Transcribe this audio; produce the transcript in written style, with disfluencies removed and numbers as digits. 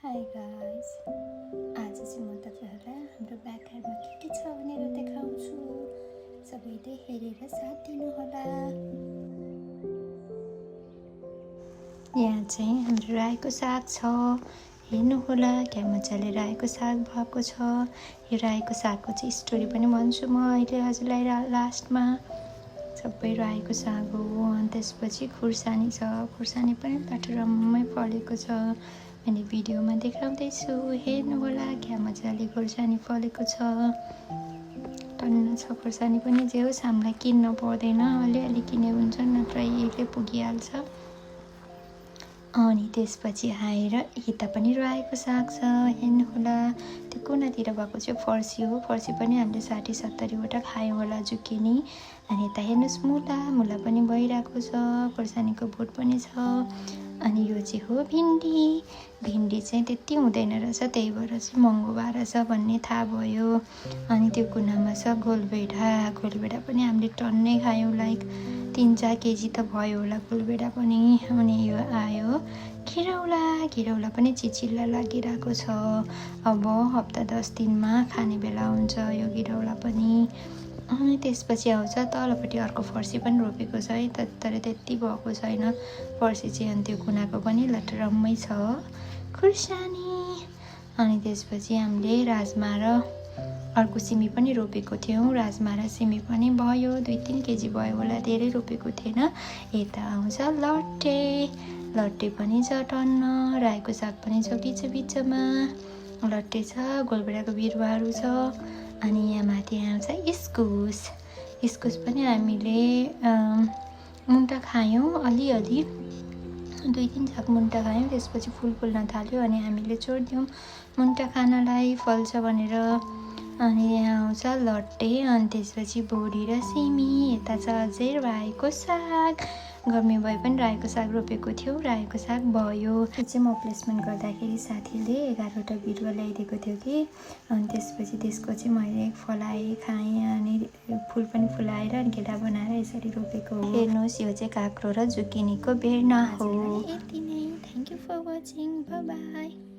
High guys, आज चाहिँ म तपाईँहरूलाई हाम्रो ब्याकयार्डमा के छ भनेर देखाउँछु। सबैले हेरेर साथ दिनुहोला। यहाँ चाहिँ हाम्रो रायोको साग छ, हेर्नुहोला क्या मजाले रायोको साग भएको छ। यो रायोको सागको चाहिँ स्टोरी पनि भन्छु म अहिले हजुरलाई लास्टमा। सबै रायोको साग हो। अनि त्यसपछि खुर्सानी छ, खुर्सानी पनि पाटरम्मै फलेको छ। मैले भिडियोमा देखाउँदैछु, हेर्नुहोला क्या मजाले खुर्सानी फलेको छ। टन्न छ खुर्सानी पनि, जे होस् हामीलाई किन्न पर्दैन, अलिअलि किने हुन्छ, नत्र यसले पुगिहाल्छ। अनि त्यसपछि आएर यता पनि रायोको साग छ, हेर्नुहोला। त्यो कुनातिर भएको चाहिँ फर्सी हो। फर्सी पनि हामीले 60-70वटा खायौँ होला, जुकिनी। अनि यता हेर्नुहोस् मुला पनि भइरहेको छ, खुर्सानीको बोट पनि छ। अनि यो चाहिँ हो भिन्डी चाहिँ त्यति हुँदैन रहेछ, त्यही भएर चाहिँ महँगो भएर छ भन्ने थाहा भयो। अनि त्यो कुनामा छ गोलभेडा पनि हामीले टन्नै खायौँ, लाइक 3-4 केजी त भयो होला गोलभेडा पनि। अनि यो आयो घिरौला पनि चिचिल्ला लागिरहेको छ। अब हप्ता 10 दिनमा खाने बेला हुन्छ यो घिरौला पनि। अनि त्यसपछि आउँछ तलपट्टि अर्को फर्सी पनि रोपेको छ है, तर त्यति भएको छैन फर्सी चाहिँ। अनि त्यो कुनाको पनि लटरम्मै छ खुर्सानी। अनि त्यसपछि हामीले राजमा र अर्को सिमी पनि रोपेको थियौँ। राजमा र सिमी पनि भयो, 2-3 केजी भयो होला, धेरै रोपेको थिएन। यता आउँछ लट्टे पनि छ टन्न, रायोको साग पनि छ बिचमा, लट्टे छ, गोलभेडाको बिरुवाहरू छ। अनि यहाँ माथि आउँछ इस्कुस पनि हामीले मुन्टा खायौँ, अलिअलि 2-3 झाग मुन्टा खायौँ। त्यसपछि फुल्न थाल्यो अनि हामीले छोडिदियौँ मुन्टा खानलाई, फल्छ भनेर। अनि यहाँ आउँछ लट्टे, अनि त्यसपछि बोडी र सिमी। यता छ अझै रायोको साग, गर्मी भए पनि रायोको साग रोपेको थियौँ, रायोको साग भयो। त्यो चाहिँ म प्लेसमेन्ट गर्दाखेरि साथीले 11वटा बिरुवा ल्याइदिएको थियो कि। अनि त्यसपछि त्यसको चाहिँ मैले फलाएँ, खाएँ, अनि फुल पनि फुलाएर घेरा बनाएर यसरी रोपेको हो। हेर्नुहोस्, यो चाहिँ काँक्रो र जुकिनीको बेर्ना हो। यति नै, thank you for watching, bye by.